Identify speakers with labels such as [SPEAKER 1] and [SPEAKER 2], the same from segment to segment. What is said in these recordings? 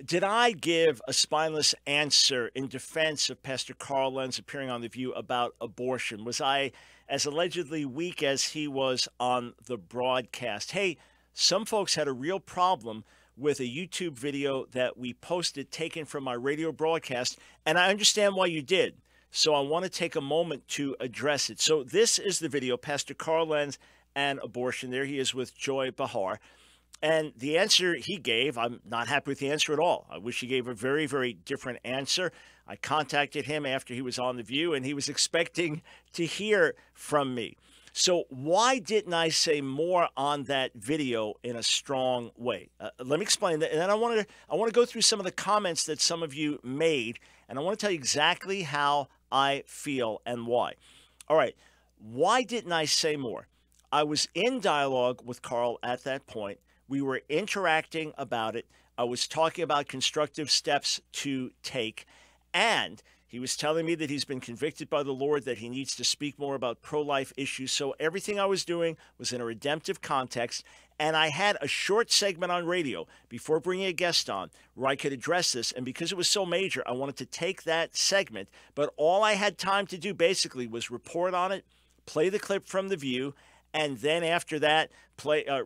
[SPEAKER 1] Did I give a spineless answer in defense of Pastor Carl Lentz appearing on The View about abortion? Was I as allegedly weak as he was on the broadcast? Hey, some folks had a real problem with a YouTube video that we posted taken from my radio broadcast, and I understand why you did. So I want to take a moment to address it. So this is the video, Pastor Carl Lentz and abortion. There he is with Joy Behar. And the answer he gave, I'm not happy with the answer at all. I wish he gave a very, very different answer. I contacted him after he was on The View, and he was expecting to hear from me. So why didn't I say more on that video in a strong way? Let me explain that. And then I want to go through some of the comments that some of you made, and I want to tell you exactly how I feel and why. All right. Why didn't I say more? I was in dialogue with Carl at that point. We were interacting about it. I was talking about constructive steps to take. And he was telling me that he's been convicted by the Lord, that he needs to speak more about pro-life issues. So everything I was doing was in a redemptive context. And I had a short segment on radio before bringing a guest on where I could address this. And because it was so major, I wanted to take that segment. But all I had time to do basically was report on it, play the clip from The View, and then after that,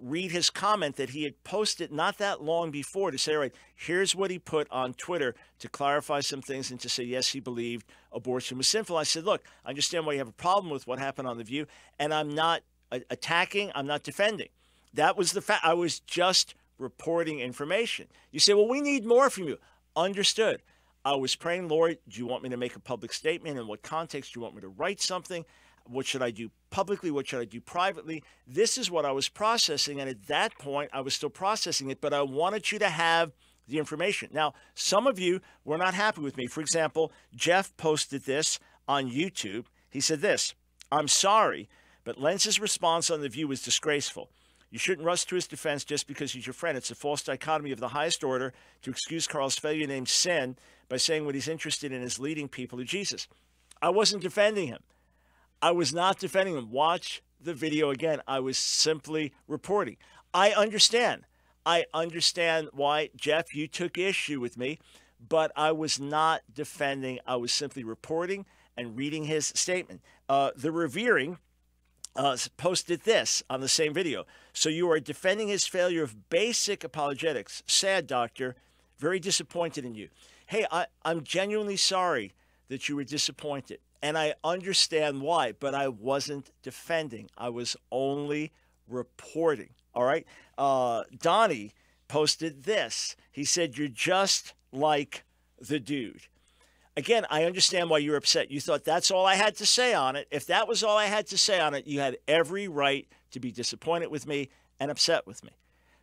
[SPEAKER 1] read his comment that he had posted not that long before to say, all right, here's what he put on Twitter to clarify some things and to say, yes, he believed abortion was sinful. I said, look, I understand why you have a problem with what happened on The View, and I'm not attacking, I'm not defending. That was the fact. I was just reporting information. You say, well, we need more from you. Understood. I was praying, Lord, do you want me to make a public statement? In what context? Do you want me to write something? What should I do publicly? What should I do privately? This is what I was processing. And at that point, I was still processing it, but I wanted you to have the information. Now, some of you were not happy with me. For example, Jeff posted this on YouTube. He said this, I'm sorry, but Lentz's response on The View was disgraceful. You shouldn't rush to his defense just because he's your friend. It's a false dichotomy of the highest order to excuse Carl's failure named sin by saying what he's interested in is leading people to Jesus. I wasn't defending him. I was not defending him. Watch the video again. I was simply reporting. I understand. I understand why, Jeff, you took issue with me, but I was not defending. I was simply reporting and reading his statement. The Revering posted this on the same video. So you are defending his failure of basic apologetics. Sad, doctor. Very disappointed in you. Hey, I'm genuinely sorry that you were disappointed. And I understand why, but I wasn't defending. I was only reporting. All right. Donnie posted this. He said, you're just like the dude. Again, I understand why you're upset. You thought that's all I had to say on it. If that was all I had to say on it, you had every right to be disappointed with me and upset with me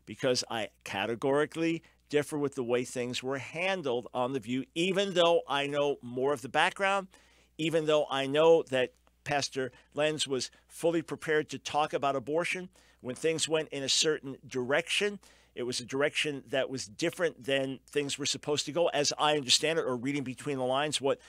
[SPEAKER 1] because I categorically differ with the way things were handled on The View, even though I know more of the background, even though I know that Pastor Lentz was fully prepared to talk about abortion. When things went in a certain direction, it was a direction that was different than things were supposed to go, as I understand it, or reading between the lines, what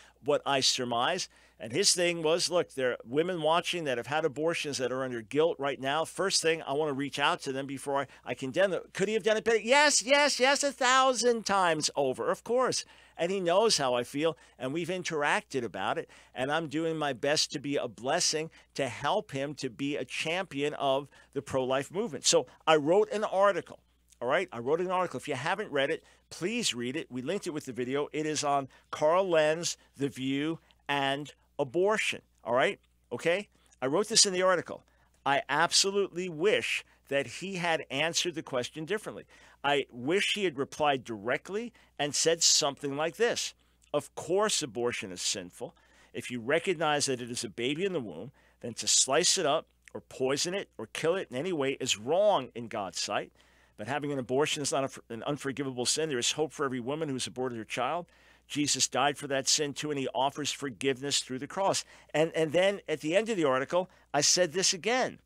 [SPEAKER 1] I surmise. And his thing was, look, there are women watching that have had abortions that are under guilt right now. First thing, I want to reach out to them before I condemn them. Could he have done it better? Yes, 1,000 times over, of course. And he knows how I feel, and we've interacted about it. And I'm doing my best to be a blessing to help him to be a champion of the pro-life movement. So I wrote an article. All right, I wrote an article. If you haven't read it, please read it. We linked it with the video. It is on Carl Lentz, The View, and abortion. All right, okay? I wrote this in the article. I absolutely wish that he had answered the question differently. I wish he had replied directly and said something like this. Of course, abortion is sinful. If you recognize that it is a baby in the womb, then to slice it up or poison it or kill it in any way is wrong in God's sight. But having an abortion is not an unforgivable sin. There is hope for every woman who has aborted her child. Jesus died for that sin too, and he offers forgiveness through the cross. And then at the end of the article, I said this again.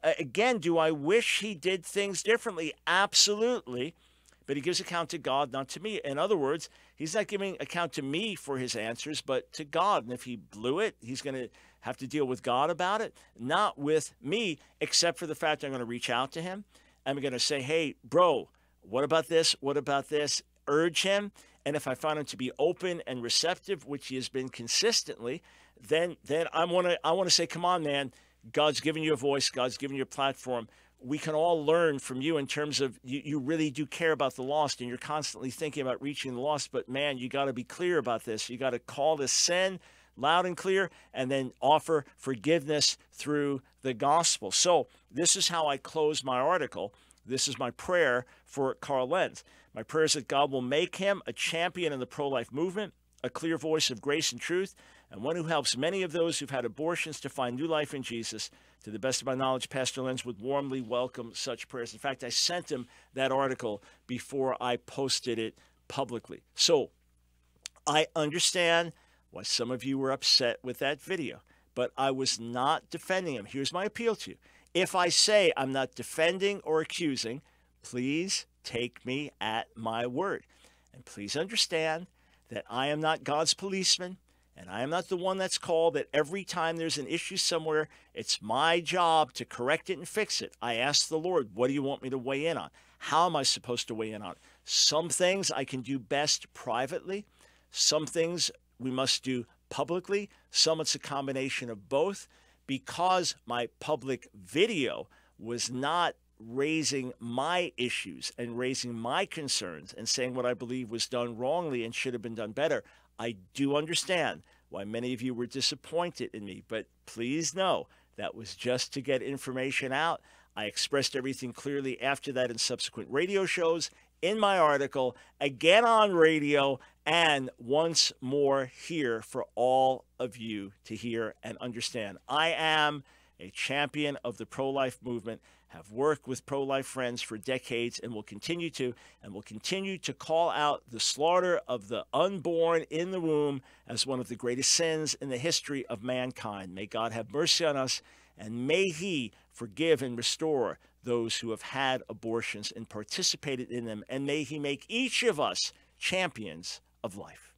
[SPEAKER 1] Again, do I wish he did things differently? Absolutely. But he gives account to God, not to me. In other words, he's not giving account to me for his answers, but to God. And if he blew it, he's going to have to deal with God about it, not with me, except for the fact I'm going to reach out to him. I'm going to say, hey, bro, what about this? What about this? urge him, and if I find him to be open and receptive, which he has been consistently, then I want to say, come on, man, God's given you a voice, God's given you a platform. We can all learn from you in terms of you really do care about the lost, and you're constantly thinking about reaching the lost. But man, you got to be clear about this. You got to call this sin loud and clear, and then offer forgiveness through the gospel. So this is how I close my article. This is my prayer for Carl Lentz. My prayer is that God will make him a champion in the pro-life movement, a clear voice of grace and truth, and one who helps many of those who've had abortions to find new life in Jesus. To the best of my knowledge, Pastor Lentz would warmly welcome such prayers. In fact, I sent him that article before I posted it publicly. So I understand why some of you were upset with that video, but I was not defending him. Here's my appeal to you. If I say I'm not defending or accusing, please take me at my word. And please understand that I am not God's policeman, and I am not the one that's called that every time there's an issue somewhere, it's my job to correct it and fix it. I ask the Lord, what do you want me to weigh in on? How am I supposed to weigh in on? Some things I can do best privately. Some things we must do publicly. Some it's a combination of both. Because my public video was not raising my issues and raising my concerns and saying what I believe was done wrongly and should have been done better, I do understand why many of you were disappointed in me. But please know that was just to get information out. I expressed everything clearly after that in subsequent radio shows, in my article, again on radio, and once more here for all of you to hear and understand. I am a champion of the pro-life movement, have worked with pro-life friends for decades, and will continue to call out the slaughter of the unborn in the womb as one of the greatest sins in the history of mankind. May God have mercy on us, and may he forgive and restore those who have had abortions and participated in them, and may he make each of us champions of life.